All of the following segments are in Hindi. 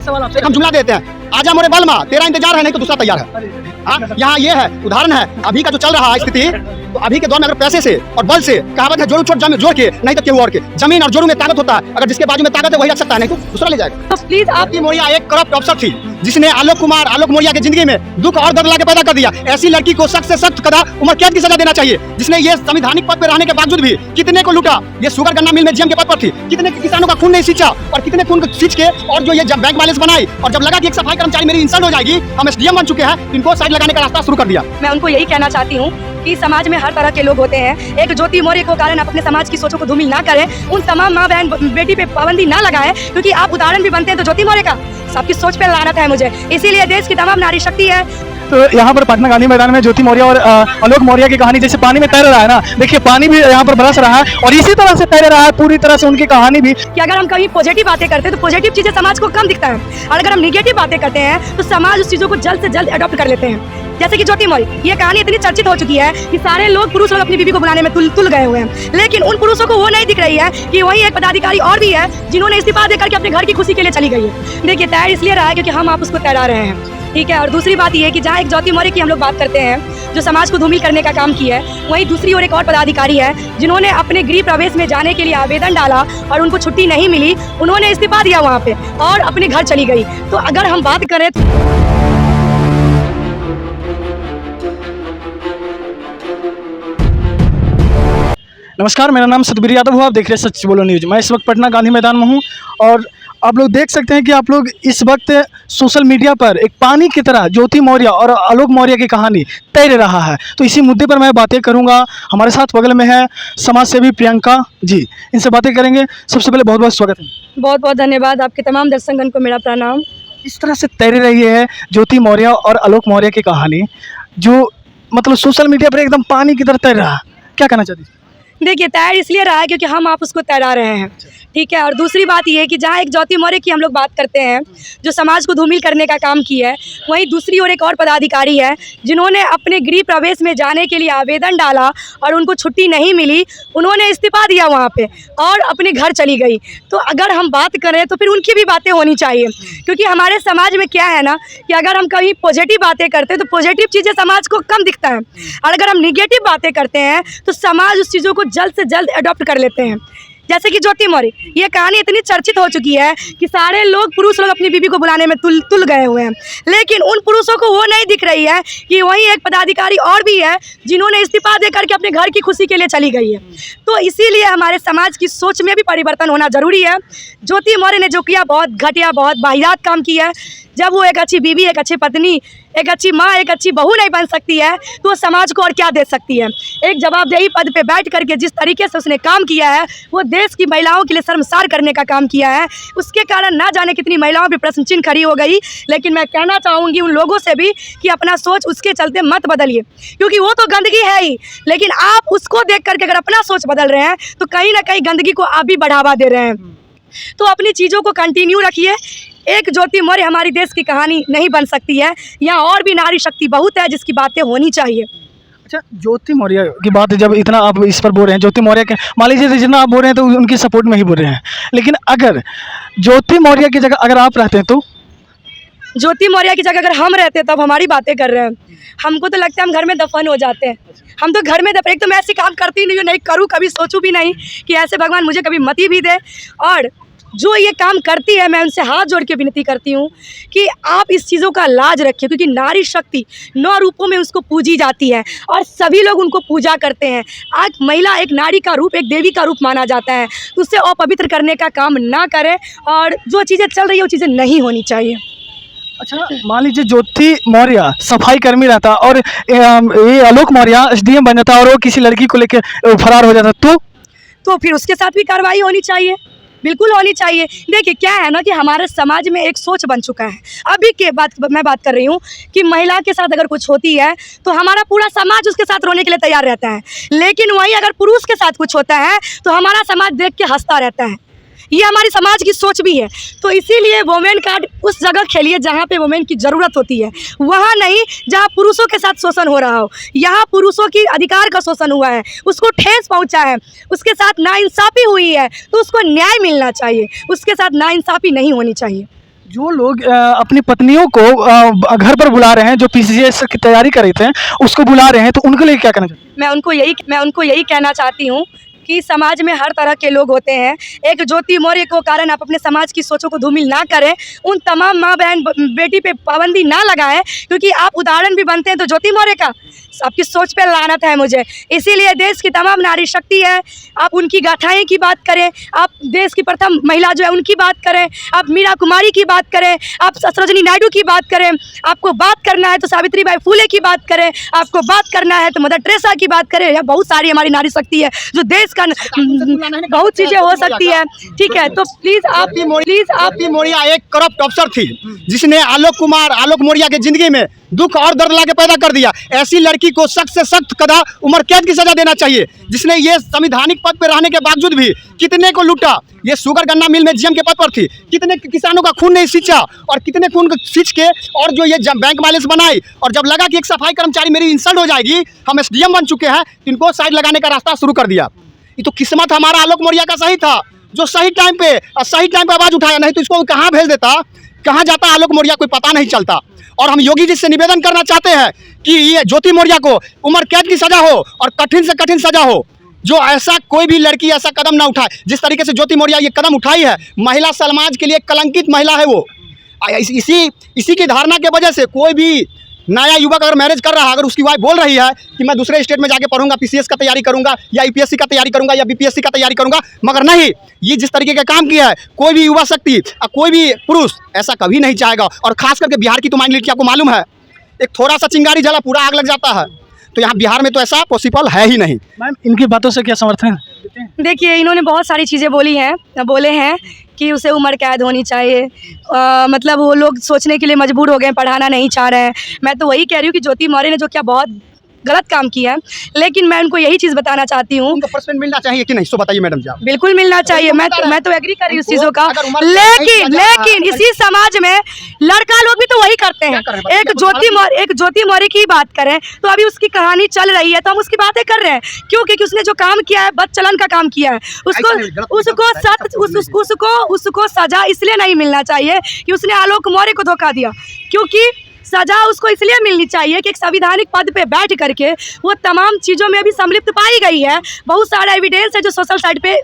सवाल आपसे हम जुमला देते हैं, आजा मोरे बलमा, तेरा इंतजार है, नहीं तो दूसरा तैयार है। यहाँ ये है उदाहरण है अभी का जो चल रहा है स्थिति। तो अभी के दौर में अगर पैसे से और बल से, कहावत है जोड़ छोड़ जोड़ के, नहीं तो केहू और के, जमीन और जोड़ों में ताकत होता है। अगर जिसके बाजू में ताकत है वही रख सकता है, नहीं तो दूसरा ले जाएगा। तो प्लीज आप आपकी मोरिया एक करप्ट अफसर थी जिसने आलोक मोरिया की जिंदगी में दुख और दर्द लाके पैदा कर दिया। ऐसी लड़की को सख्त से सख्त कदा उम्र कैद की सजा देना चाहिए, जिसने ये संवैधानिक पद पर रहने के बावजूद भी कितने को लूटा। ये शुगर गन्ना मिल में जीएम के पद पर थी, कितने किसानों का खून नहीं सींचा, और कितने खून को सींच के और जो ये जब बैंक बैलेंस बनाई, और जब लगा कि एक सफाई कर्मचारी मेरी इंसल्ट हो जाएगी, हम एसडीएम बन चुके हैं, इनको साइड लगाने का रास्ता शुरू कर दिया। मैं उनको यही कहना चाहती हूँ कि समाज में हर तरह के लोग होते हैं। एक ज्योति मौर्य को कारण अपने समाज की सोचों को धूमिल ना करें, उन तमाम माँ बहन बेटी पे पाबंदी ना लगाएं, क्योंकि आप उदाहरण भी बनते हैं। तो ज्योति मौर्य का सबकी सोच पे लानत है मुझे, इसीलिए देश की तमाम नारी शक्ति है। तो यहाँ पर पटना गांधी मैदान में ज्योति मौर्य और आलोक मौर्य की कहानी जैसे पानी में तैर रहा है ना, देखिए पानी भी यहाँ पर बरस रहा है और इसी तरह से तैर रहा है पूरी तरह से उनकी कहानी भी। कि अगर हम कहीं पॉजिटिव बातें करते हैं तो पॉजिटिव चीजें समाज को कम दिखता है, और अगर हम निगेटिव बातें करते हैं तो समाज उस चीजों को जल्द से जल्द अडॉप्ट कर लेते हैं। जैसे कि ज्योति मौर्य, ये कहानी इतनी चर्चित हो चुकी है कि सारे लोग पुरुष लोग अपनी बीवी को बुलाने में तुल गए हुए हैं, लेकिन उन पुरुषों को वो नहीं दिख रही है कि वही एक पदाधिकारी और भी है जिन्होंने इस्तीफा देकर के अपने घर की खुशी के लिए चली गई है। देखिए तैर इसलिए रहा है क्योंकि हम आप उसको तैरा रहे हैं, ठीक है। और दूसरी बात ये है कि जहाँ एक ज्योति मौर्य की हम लोग बात करते हैं जो समाज को धूमिल करने का काम किया है, वहीं दूसरी ओर एक और पदाधिकारी है जिन्होंने अपने गृह प्रवेश में जाने के लिए आवेदन डाला और उनको छुट्टी नहीं मिली, उन्होंने इस्तीफा दिया वहाँ पे और अपने घर चली गई। तो अगर हम बात करें नमस्कार, मेरा नाम सतबीर यादव हुआ, आप देख रहे हैं सच बोलो न्यूज। मैं इस वक्त पटना गांधी मैदान में हूँ और आप लोग देख सकते हैं कि आप लोग इस वक्त सोशल मीडिया पर एक पानी की तरह ज्योति मौर्य और आलोक मौर्य की कहानी तैर रहा है। तो इसी मुद्दे पर मैं बातें करूंगा। हमारे साथ बगल में है समाज सेवी प्रियंका जी, इनसे बातें करेंगे। सबसे पहले बहुत बहुत स्वागत है। बहुत बहुत धन्यवाद, आपके तमाम दर्शकगण को मेरा प्रणाम। इस तरह से तैर रही है ज्योति मौर्य और आलोक मौर्य की कहानी, जो मतलब सोशल मीडिया पर एकदम पानी की तरह तैर रहा है, क्या कहना चाहती है? देखिए तैर इसलिए रहा है क्योंकि हम आप उसको तैरा रहे हैं, ठीक है। और दूसरी बात ये है कि जहाँ एक ज्योति मौर्य की हम लोग बात करते हैं जो समाज को धूमिल करने का काम किया है, वहीं दूसरी ओर एक और पदाधिकारी है जिन्होंने अपने गृह प्रवेश में जाने के लिए आवेदन डाला और उनको छुट्टी नहीं मिली, उन्होंने इस्तीफा दिया वहाँ पे और अपने घर चली गई। तो अगर हम बात करें तो फिर उनकी भी बातें होनी चाहिए, क्योंकि हमारे समाज में क्या है ना कि अगर हम कहीं पॉजिटिव बातें करते हैं तो पॉजिटिव चीज़ें समाज को कम दिखता है, और अगर हम निगेटिव बातें करते हैं तो समाज उस चीज़ों को जल्द से जल्द अडॉप्ट कर लेते हैं। जैसे कि ज्योति मौर्य, ये कहानी इतनी चर्चित हो चुकी है कि सारे लोग पुरुष लोग अपनी बीवी को बुलाने में तुल गए हुए हैं, लेकिन उन पुरुषों को वो नहीं दिख रही है कि वही एक पदाधिकारी और भी है जिन्होंने इस्तीफा देकर के अपने घर की खुशी के लिए चली गई है। तो इसीलिए हमारे समाज की सोच में भी परिवर्तन होना जरूरी है। ज्योति मौर्य ने जो किया बहुत घटिया, बहुत वाहियात काम किया है। जब वो एक अच्छी बीवी, एक अच्छी पत्नी, एक अच्छी माँ, एक अच्छी बहू नहीं बन सकती है तो वो समाज को और क्या दे सकती है। एक जवाबदेही पद पे बैठ करके जिस तरीके से उसने काम किया है, वो देश की महिलाओं के लिए शर्मसार करने का काम किया है। उसके कारण ना जाने कितनी महिलाओं पे प्रश्न चिन्ह खड़ी हो गई। लेकिन मैं कहना चाहूँगी उन लोगों से भी कि अपना सोच उसके चलते मत बदलिए, क्योंकि वो तो गंदगी है ही, लेकिन आप उसको देख करके अगर अपना सोच बदल रहे हैं तो कहीं ना कहीं गंदगी को आप भी बढ़ावा दे रहे हैं। तो अपनी चीज़ों को कंटिन्यू रखिए। एक ज्योति मौर्य हमारी देश की कहानी नहीं बन सकती है, यहाँ और भी नारी शक्ति बहुत है जिसकी बातें होनी चाहिए। अच्छा, ज्योति मौर्य की बात जब इतना आप इस पर बोल रहे हैं, ज्योति मौर्य के मान लीजिए जितना आप बोल रहे हैं तो उनकी सपोर्ट में ही बोल रहे हैं, लेकिन अगर ज्योति मौर्य की जगह अगर आप रहते हैं तो? ज्योति मौर्य की जगह अगर हम रहते तब हमारी बातें कर रहे हैं, हमको तो लगता है हम घर में दफन हो जाते हैं। हम तो घर में दफन, एक तो मैं ऐसे काम करती नहीं करूँ, कभी सोचूं भी नहीं कि ऐसे भगवान मुझे कभी मति भी दे। और जो ये काम करती है मैं उनसे हाथ जोड़ के विनती करती हूँ कि आप इस चीज़ों का लाज रखिए, क्योंकि नारी शक्ति 9 रूपों में उसको पूजी जाती है और सभी लोग उनको पूजा करते हैं। आज महिला एक नारी का रूप, एक देवी का रूप माना जाता है, तो उससे अपवित्र करने का काम ना करें, और जो चीज़ें चल रही है वो चीज़ें नहीं होनी चाहिए। अच्छा, मान लीजिए ज्योति मौर्य सफाई कर्मी रहता और ये आलोक मौर्य एसडीएम बन जाता और वो किसी लड़की को लेकर फरार हो जाता तो फिर उसके साथ भी कार्रवाई होनी चाहिए, बिल्कुल होनी चाहिए। देखिए क्या है ना कि हमारे समाज में एक सोच बन चुका है। अभी के मैं बात कर रही हूँ कि महिला के साथ अगर कुछ होती है तो हमारा पूरा समाज उसके साथ रोने के लिए तैयार रहता है, लेकिन वहीं अगर पुरुष के साथ कुछ होता है तो हमारा समाज देख के हंसता रहता है। ये हमारी समाज की सोच भी है। तो इसीलिए वुमेन कार्ड उस जगह खेलिए जहाँ पे वुमेन की ज़रूरत होती है, वहाँ नहीं जहाँ पुरुषों के साथ शोषण हो रहा हो। यहाँ पुरुषों की अधिकार का शोषण हुआ है, उसको ठेस पहुँचा है, उसके साथ नाइंसाफ़ी हुई है, तो उसको न्याय मिलना चाहिए, उसके साथ नाइंसाफ़ी नहीं होनी चाहिए। जो लोग अपनी पत्नियों को घर पर बुला रहे हैं, जो पीसीएस की तैयारी कर रहे थे उसको बुला रहे हैं, तो उनके लिए क्या कहना चाहिए? मैं उनको यही कहना चाहती हूँ कि समाज में हर तरह के लोग होते हैं। एक ज्योति मौर्य को कारण आप अपने समाज की सोचों को धूमिल ना करें, उन तमाम माँ बहन बेटी पे पाबंदी ना लगाएं, क्योंकि आप उदाहरण भी बनते हैं तो ज्योति मौर्य का आपकी सोच पे लानत है मुझे। इसीलिए देश की तमाम नारी शक्ति है, आप उनकी गाथाएं की बात करें, आप देश की प्रथम महिला जो है उनकी बात करें, आप मीरा कुमारी की बात करें, आप सरोजिनी नायडू की बात करें, आपको बात करना है तो सावित्रीबाई फुले की बात करें, आपको बात करना है तो मदर टेरेसा की बात करें। या बहुत सारी हमारी नारी शक्ति है जो देश का बहुत चीजें हो सकती है। ठीक है, तो प्लीज ज्योति मौर्य एक करप्ट अफसर थी जिसने आलोक मौर्य के जिंदगी में दुख और दर्द लाके पैदा कर दिया। ऐसी लड़की को सख्त से सख्त कदा उम्र कैद की सजा देना चाहिए, जिसने ये संवैधानिक पद पर रहने के बावजूद भी कितने को लूटा। ये शुगर गन्ना मिल में जीएम के पद पर थी, कितने किसानों का खून नहीं सींचा और कितने खून को सींच के और जो ये बैंक बैलेंस बनाई। और जब लगा कि एक सफाई कर्मचारी मेरी इंसल्ट हो जाएगी, हम एसडीएम बन चुके हैं, इनको साइड लगाने का रास्ता शुरू कर दिया। ये तो किस्मत हमारा आलोक मौर्य का सही था, जो सही टाइम पे आवाज उठाया, नहीं तो इसको कहाँ भेज देता, कहाँ जाता आलोक मौर्य कोई पता नहीं चलता। और हम योगी जी से निवेदन करना चाहते हैं कि ये ज्योति मौर्य को उम्र कैद की सजा हो और कठिन से कठिन सजा हो, जो ऐसा कोई भी लड़की ऐसा कदम ना उठाए। जिस तरीके से ज्योति मौर्य ये कदम उठाई है, महिला समाज के लिए कलंकित महिला है वो। इसी की धारणा के वजह से कोई भी नया युवक अगर मैरिज कर रहा है, अगर उसकी वाइफ बोल रही है कि मैं दूसरे स्टेट में जाके पढ़ूंगा, पीसीएस का तैयारी करूंगा या यूपीएससी का तैयारी करूंगा या बीपीएससी का तैयारी करूंगा, मगर नहीं, ये जिस तरीके का काम किया है, कोई भी युवा शक्ति कोई भी पुरुष ऐसा कभी नहीं चाहेगा। और खास करके बिहार की तो माइनॉरिटी आपको मालूम है, एक थोड़ा सा चिंगारी जला पूरा आग लग जाता है, तो यहाँ बिहार में तो ऐसा पॉसिबल है ही नहीं। मैम, इनकी बातों से क्या समर्थन देते हैं? देखिए, इन्होंने बहुत सारी चीज़ें बोले हैं कि उसे उम्र कैद होनी चाहिए। मतलब वो लोग सोचने के लिए मजबूर हो गए, पढ़ाना नहीं चाह रहे हैं। मैं तो वही कह रही हूँ कि ज्योति मौर्य ने जो क्या बहुत गलत काम किया है, लेकिन मैं उनको यही चीज़ बताना चाहती हूँ, उनको पर्सेंट मिलना चाहिए कि नहीं, सो बताइए मैडम जी आप। बिल्कुल मिलना चाहिए। मैं तो एग्री कर रही हूँ उस चीज़ों का, लेकिन इसी समाज में लड़का लोग भी तो वही करते हैं। एक ज्योति मौर्य की बात करें तो अभी उसकी कहानी चल रही है तो हम उसकी बातें कर रहे हैं। क्यों? क्योंकि उसने जो काम किया है, बदचलन का काम किया है, उसको सजा इसलिए नहीं मिलना चाहिए कि उसने आलोक मौर्य को धोखा दिया, क्योंकि सजा उसको इसलिए मिलनी चाहिए कि एक संवैधानिक पद पे बैठ करके वो तमाम चीज़ों में भी सम्मिलित पाई गई है। बहुत सारा एविडेंस है जो सोशल साइट पे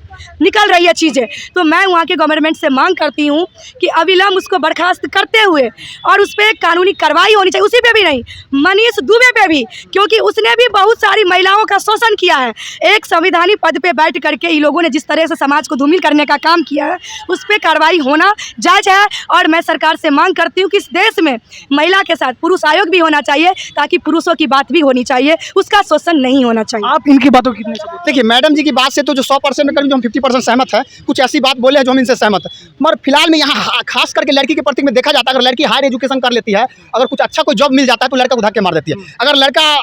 निकल रही है चीज़ें। तो मैं वहाँ के गवर्नमेंट से मांग करती हूँ कि अविलंब उसको बर्खास्त करते हुए और उस पर कानूनी कार्रवाई होनी चाहिए। उसी पे भी नहीं, मनीष दुबे पे भी, क्योंकि उसने भी बहुत सारी महिलाओं का शोषण किया है। एक संवैधानिक पद पे बैठ करके इन लोगों ने जिस तरह से समाज को धूमिल करने का काम किया है, उस पर कार्रवाई होना जायज़ है। और मैं सरकार से मांग करती हूँ कि इस देश में महिला के साथ पुरुष आयोग भी होना चाहिए, ताकि पुरुषों की बात भी होनी चाहिए, उसका शोषण नहीं होना चाहिए। आप इनकी बातों की कितनी सहमत? देखिए, मैडम जी की बात से तो जो 100% में करीब हम 50% सहमत है। कुछ ऐसी बात बोले हैं जो हम इनसे सहमत है, मगर फिलहाल में यहाँ खास करके लड़की के प्रति में देखा जाता है, अगर लड़की हायर एजुकेशन कर लेती है, अगर कुछ अच्छा कोई जॉब मिल जाता है तो लड़का को धक्के मार देती है। अगर लड़का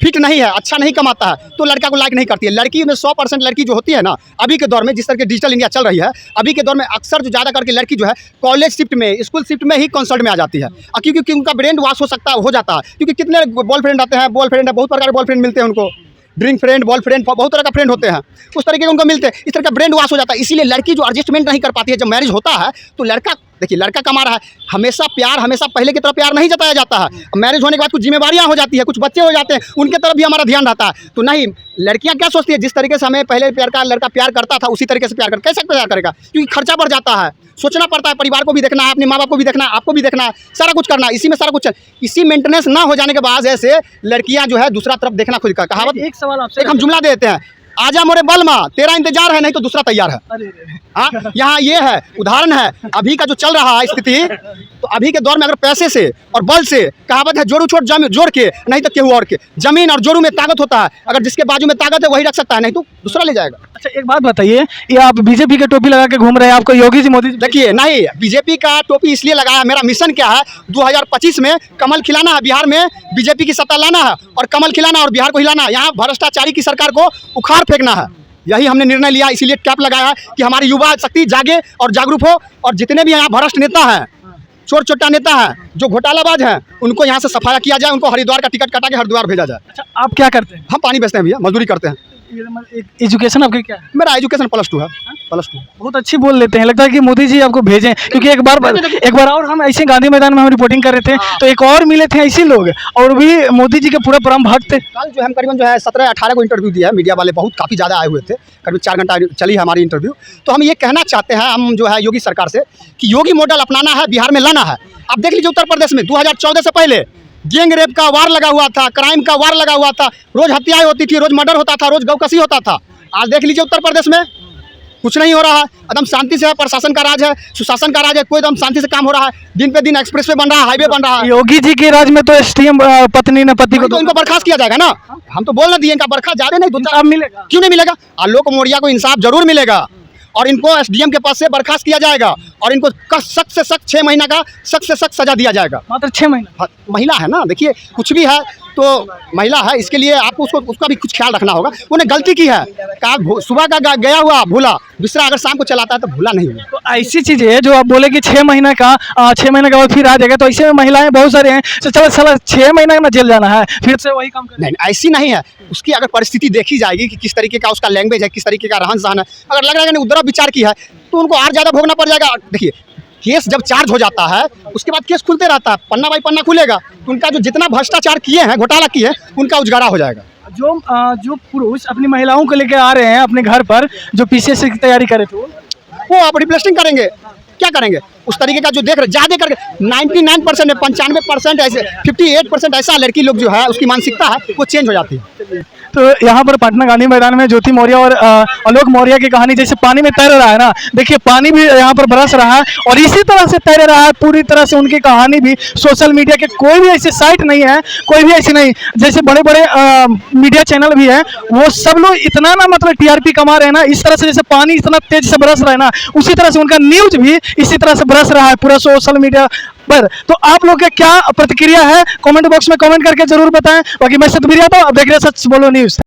फिट नहीं है, अच्छा नहीं कमाता है, तो लड़का को लाइक नहीं करती है। लड़की में 100% लड़की जो होती है ना, अभी के दौर में जिस तरह के डिजिटल इंडिया चल रही है, अभी के दौर में अक्सर जो ज़्यादा करके लड़की जो है कॉलेज शिफ्ट में, स्कूल शिफ्ट में ही कंसल्ट में आ जाती है, क्योंकि उनका ब्रेन वॉश हो जाता है। क्योंकि कितने बॉयफ्रेंड आते हैं, बॉयफ्रेंड है, बहुत प्रकार के बॉयफ्रेंड मिलते हैं उनको, ड्रिंक फ्रेंड, बॉल फ्रेंड, बहुत तरह का फ्रेंड होते हैं, उस तरीके के उनको मिलते हैं, इस तरह का ब्रेन वॉश हो जाता है। इसीलिए लड़की जो एडजस्टमेंट नहीं कर पाती है, जब मैरिज होता है तो लड़का, देखिए लड़का कमा रहा है, हमेशा पहले की तरह प्यार नहीं जताया जाता है। मैरिज होने के बाद कुछ जिम्मेवारियां हो जाती है, कुछ बच्चे हो जाते हैं, उनके तरफ भी हमारा ध्यान रहता है। तो नहीं, लड़कियां क्या सोचती है, जिस तरीके से हमें पहले लड़का प्यार करता था, उसी तरीके से प्यार कर, कैसे प्यार करेगा? क्योंकि खर्चा बढ़ जाता है, सोचना पड़ता है, परिवार को भी देखना है, अपने माँ बाप को भी देखना है, आपको भी देखना है, सारा कुछ करना है, इसी में सारा कुछ इसी मेंटेनेंस ना हो जाने के बाद ऐसे लड़कियां जो है दूसरा तरफ देखना खुद का। कहावत, एक सवाल आपसे, एक हम जुमला देते हैं, आजा मोरे बलमा, तेरा इंतजार है, नहीं तो दूसरा तैयार है। हाँ, यहाँ ये है, उदाहरण है अभी का जो चल रहा है स्थिति। तो अभी के दौर में अगर पैसे से और बल से, कहावत है जोरू छोड़ जोड़ के, नहीं तो केहू और के, जमीन और जोरू में ताकत होता है, अगर जिसके बाजू में ताकत है वही रख सकता है, नहीं तो दूसरा ले जाएगा। अच्छा, एक बात बताइए, ये आप बीजेपी के टोपी लगा के घूम रहे हैं, आपको योगी जी, मोदी जी? देखिए, नहीं, बीजेपी का टोपी इसलिए लगाया, मेरा मिशन क्या है, 2025 में कमल खिलाना है, बिहार में बीजेपी की सत्ता लाना है और कमल खिलाना और बिहार को हिलाना है। यहाँ भ्रष्टाचारी की सरकार को उखाड़ फेंकना है, यही हमने निर्णय लिया। इसीलिए कैप लगाया कि हमारी युवा शक्ति जागे और जागरूक हो, और जितने भी यहाँ भ्रष्ट नेता हैं, चोर चोटा नेता हैं, जो घोटालाबाज हैं, उनको यहाँ से सफाया किया जाए, उनको हरिद्वार का टिकट कटा के हरिद्वार भेजा जाए। अच्छा, आप क्या करते हैं? हम पानी बेचते हैं भैया, मजदूरी करते हैं। एजुकेशन आपकी क्या है? मेरा एजुकेशन +2 है, +2। बहुत अच्छी बोल लेते हैं, लगता है कि मोदी जी आपको भेजें, क्योंकि एक बार और हम ऐसे गांधी मैदान में हम रिपोर्टिंग कर रहे थे तो एक और मिले थे ऐसे लोग और भी मोदी जी के पूरा परम भक्त। कल जो हम करीबन जो है 17-18 को इंटरव्यू दिया है, मीडिया वाले बहुत काफ़ी ज़्यादा आए हुए थे, करीब 4 घंटा चली है हमारी इंटरव्यू। तो हम ये कहना चाहते हैं हम जो है योगी सरकार से कि योगी मॉडल अपनाना है, बिहार में लाना है। आप देख लीजिए उत्तर प्रदेश में 2014 से पहले गैंग रेप का वार लगा हुआ था, क्राइम का वार लगा हुआ था, रोज हत्याएं होती थी, रोज मर्डर होता था, रोज गौकसी होता था। आज देख लीजिए उत्तर प्रदेश में कुछ नहीं हो रहा है, एकदम शांति से है, प्रशासन का राज है, सुशासन का राज है, कोई एकदम शांति से काम हो रहा है। दिन पे दिन एक्सप्रेसवे बन रहा है, हाईवे बन रहा है। योगी जी के राज में तो एसडीएम पत्नी ने पति को तो इनको बर्खास्त किया जाएगा ना, हम तो बोल ना दिए इनका बर्खास्त ज़्यादा नहीं, इंसाफ मिलेगा। क्यों नहीं मिलेगा? आलोक मौर्य को इंसाफ जरूर मिलेगा और इनको एसडीएम के पद से बर्खास्त किया जाएगा और इनको सख्त से सख्त 6 महीना का सख्त से सख्त सजा दिया जाएगा। मात्र 6 महीना। महिला है ना, देखिए कुछ भी है तो महिला है, इसके लिए आपको उसका भी कुछ ख्याल रखना होगा। उन्हें गलती की है, कहा सुबह का गया हुआ भूला, दूसरा अगर शाम को चलाता है तो भूला नहीं हुआ। तो ऐसी चीज़ है जो आप बोले कि 6 महीने का 6 महीने के बाद फिर आ जाएगा, तो ऐसे में महिलाएं बहुत सारे हैं तो चलो साला 6 महीने में जेल जाना है फिर से वही काम करना। नहीं, ऐसी नहीं है। उसकी अगर परिस्थिति देखी जाएगी कि किस तरीके का उसका लैंग्वेज है, किस तरीके का रहन सहन है, अगर लग रहा है कि उद्धव विचार की है तो उनको और ज़्यादा भोगना पड़ जाएगा। देखिए केस जब चार्ज हो जाता है उसके बाद केस खुलते रहता है, पन्ना बाई पन्ना खुलेगा, तो उनका जो जितना भ्रष्टाचार किए हैं, घोटाला किए हैं, उनका उजगारा हो जाएगा। जो पुरुष अपनी महिलाओं को लेकर आ रहे हैं अपने घर पर, जो पीसीएस की तैयारी करे थे वो आप रिप्लेसिंग करेंगे, क्या करेंगे? उस तरीके का जो देख रहे ज़्यादा करके 99% 95% ऐसे 58% ऐसा लड़की लोग जो है उसकी मानसिकता है वो चेंज हो जाती है। तो यहाँ पर पटना गांधी मैदान में ज्योति मौर्य और आलोक मौर्य की कहानी जैसे पानी में तैर रहा है ना, देखिए पानी भी यहाँ पर बरस रहा है और इसी तरह से तैर रहा है पूरी तरह से। उनकी कहानी भी सोशल मीडिया के कोई भी ऐसे साइट नहीं है, कोई भी ऐसी नहीं, जैसे बड़े बड़े मीडिया चैनल भी है वो सब लोग इतना ना मतलब टीआरपी कमा रहे हैं ना, इस तरह से जैसे पानी इतना तेज से बरस रहा है ना, उसी तरह से उनका न्यूज भी इसी तरह से बरस रहा है पूरा सोशल मीडिया पर। तो आप लोग का क्या प्रतिक्रिया है कमेंट बॉक्स में कमेंट करके जरूर बताएं। बाकी मैं सतबीर यादव, आप देख रहे हैं सच बोलो न्यूज़।